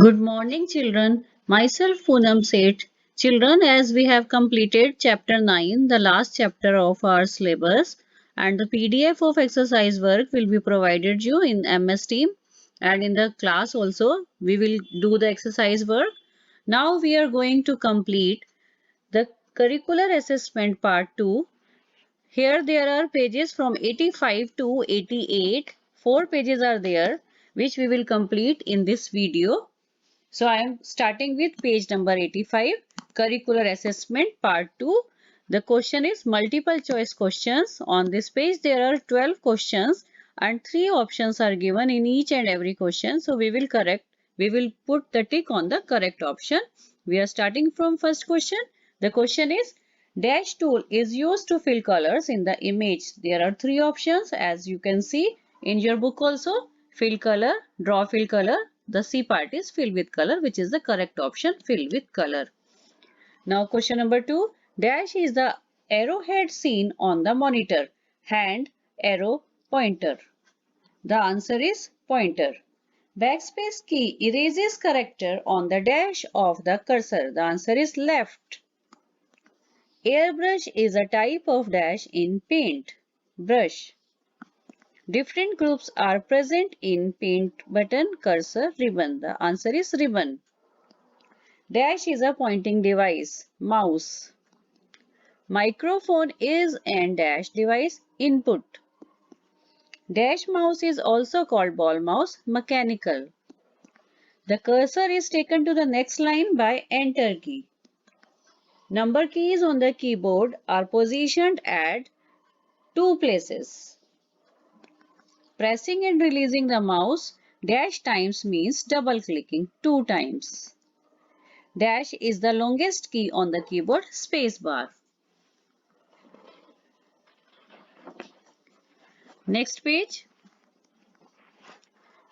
Good morning, children. Myself, Poonam Seth. Children, as we have completed chapter 9, the last chapter of our syllabus, and the PDF of exercise work will be provided you in MS Team, and in the class also we will do the exercise work. Now we are going to complete the curricular assessment part 2. Here there are pages from 85 to 88. 4 pages are there which we will complete in this video. So I am starting with page number 85, Curricular Assessment Part 2. The question is multiple choice questions. On this page there are 12 questions and 3 options are given in each and every question. So we will put the tick on the correct option. We are starting from first question. The question is dash tool is used to fill colors in the image. There are 3 options as you can see in your book also. Fill color, draw fill color. The C part is fill with color, which is the correct option, fill with color. Now question number 2. Dash is the arrowhead seen on the monitor. Hand, arrow, pointer. The answer is pointer. Backspace key erases character on the dash of the cursor. The answer is left. Airbrush is a type of dash in paint. Brush. Different groups are present in paint button, cursor, ribbon. The answer is ribbon. Dash is a pointing device. Mouse. Microphone is an dash device. Input. Dash mouse is also called ball mouse. Mechanical. The cursor is taken to the next line by enter key. Number keys on the keyboard are positioned at 2 places. Pressing and releasing the mouse dash times means double clicking 2 times. Dash is the longest key on the keyboard, space bar. Next page.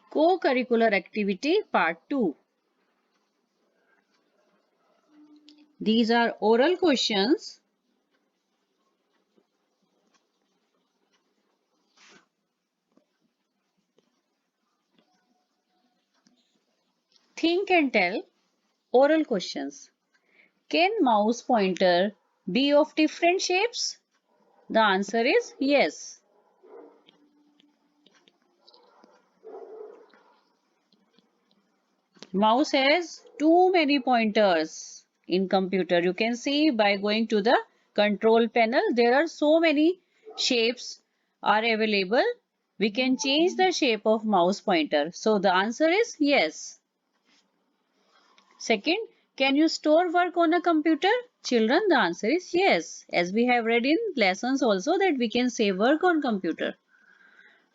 Co-curricular activity part 2. These are oral questions. Think and tell. Oral questions. Can mouse pointer be of different shapes? The answer is yes. Mouse has too many pointers in computer. You can see by going to the control panel, there are so many shapes are available. We can change the shape of mouse pointer. So the answer is yes. Second, can you store work on a computer? Children, the answer is yes. As we have read in lessons also that we can save work on computer.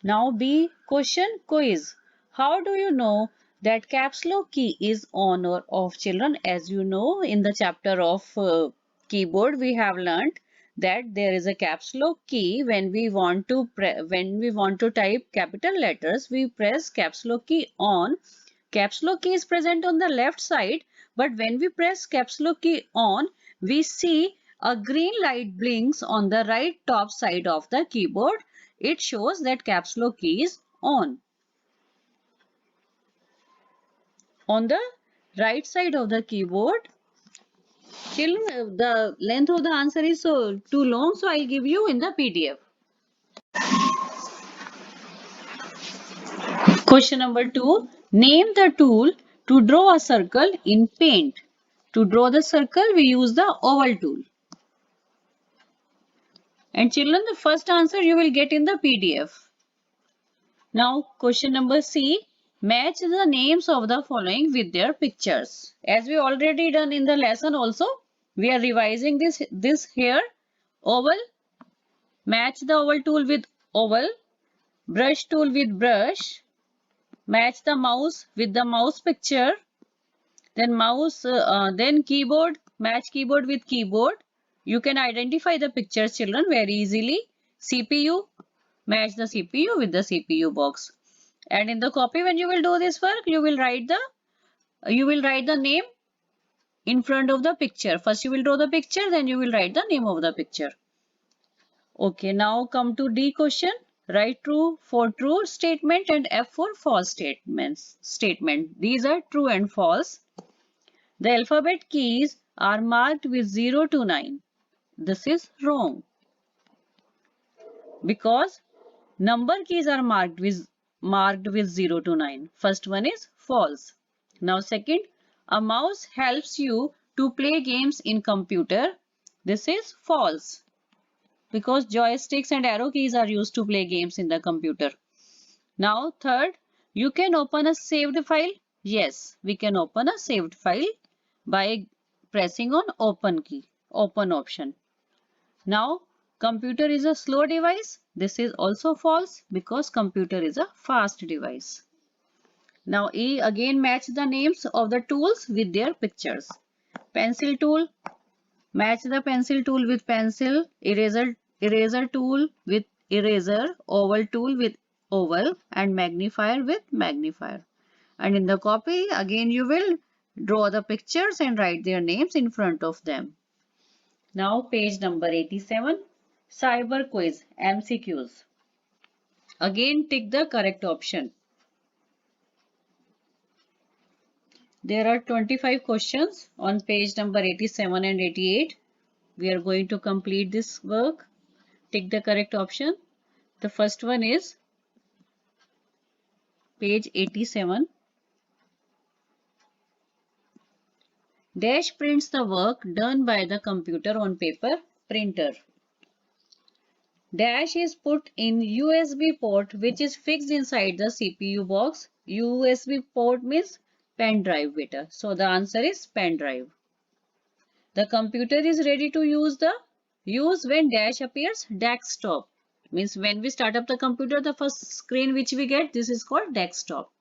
Now B, question quiz. How do you know that caps lock key is on or off? Children, as you know in the chapter of keyboard we have learnt that there is a caps lock key. When we want to type capital letters, we press caps lock key on. Caps lock key is present on the left side, but when we press caps lock key on, we see a green light blinks on the right top side of the keyboard. It shows that caps lock key is on. On the right side of the keyboard, children, the length of the answer is too long, so I'll give you in the PDF. Question number 2. Name the tool to draw a circle in paint. To draw the circle, we use the oval tool. And children, the first answer you will get in the PDF. Now, question number C. Match the names of the following with their pictures. As we already done in the lesson also, we are revising this here. Oval. Match the oval tool with oval. Brush tool with brush. Match the mouse with the mouse picture. Then keyboard. Match keyboard with keyboard. You can identify the pictures, children, very easily. CPU. Match the CPU with the CPU box. And in the copy, when you will do this work, you will write the name in front of the picture. First you will draw the picture, then you will write the name of the picture. Okay, now come to D question. Write true for true statement and F for false statement. These are true and false. The alphabet keys are marked with 0 to 9. This is wrong because number keys are marked with 0 to 9. First one is false. Now second, a mouse helps you to play games in computer. This is false because joysticks and arrow keys are used to play games in the computer. Now third, you can open a saved file. Yes, we can open a saved file by pressing on open option. Now computer is a slow device. This is also false because computer is a fast device. Now E again match the names of the tools with their pictures. Pencil tool, match the pencil tool with pencil, eraser tool with eraser, oval tool with oval, and magnifier with magnifier. And in the copy, again you will draw the pictures and write their names in front of them. Now page number 87, Cyber Quiz MCQs. Again tick the correct option. There are 25 questions on page number 87 and 88. We are going to complete this work. Tick the correct option. The first one is page 87. Dash prints the work done by the computer on paper printer. Dash is put in USB port which is fixed inside the CPU box. USB port means pen drive beta. So the answer is pen drive. The computer is ready to use when dash appears desktop. Means when we start up the computer, the first screen which we get, this is called desktop.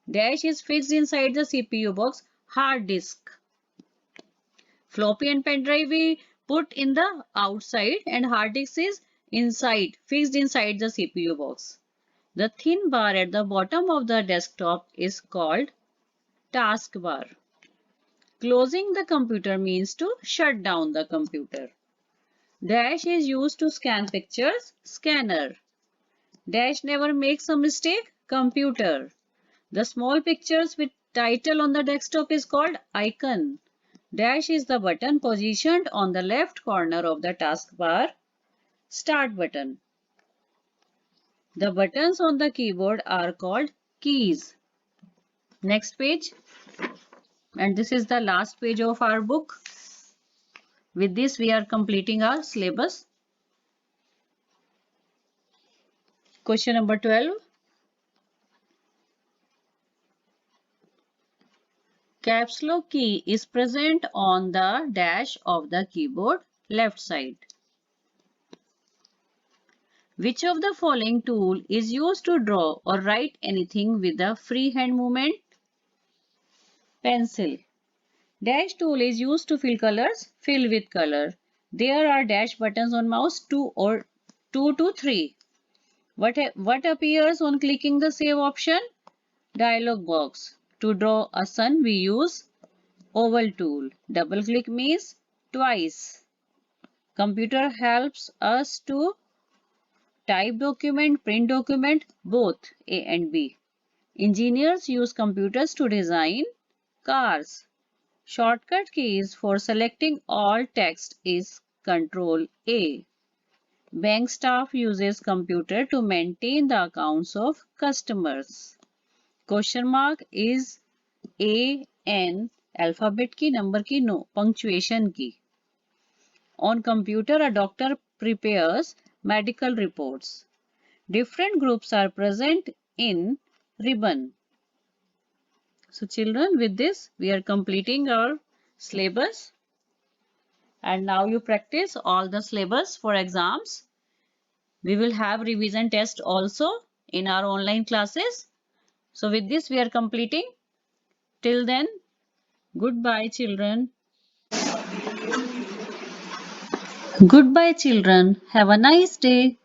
Dash is fixed inside the CPU box, hard disk. Floppy and pen drive we put in the outside and hard disk is inside, fixed inside the CPU box. The thin bar at the bottom of the desktop is called taskbar. Closing the computer means to shut down the computer. Dash is used to scan pictures, scanner. Dash never makes a mistake, computer. The small pictures with title on the desktop is called icon. Dash is the button positioned on the left corner of the taskbar, start button. The buttons on the keyboard are called keys. Next page. And this is the last page of our book. With this, we are completing our syllabus. Question number 12. Caps lock key is present on the dash of the keyboard left side. Which of the following tool is used to draw or write anything with a free hand movement? Pencil. Dash tool is used to fill colors. Fill with color. There are dash buttons on mouse 2 to 3. What appears on clicking the save option? Dialog box. To draw a sun we use oval tool. Double click means twice. Computer helps us to type document, print document, both A and B. Engineers use computers to design cars. Shortcut keys for selecting all text is Control A. Bank staff uses computer to maintain the accounts of customers. Question mark is A, N, alphabet key, number key, no, punctuation key. On computer, a doctor prepares medical reports. Different groups are present in ribbon. So children, with this, we are completing our syllabus. And now you practice all the syllabus for exams. We will have revision test also in our online classes. So with this, we are completing. Till then, goodbye children. Goodbye children. Have a nice day.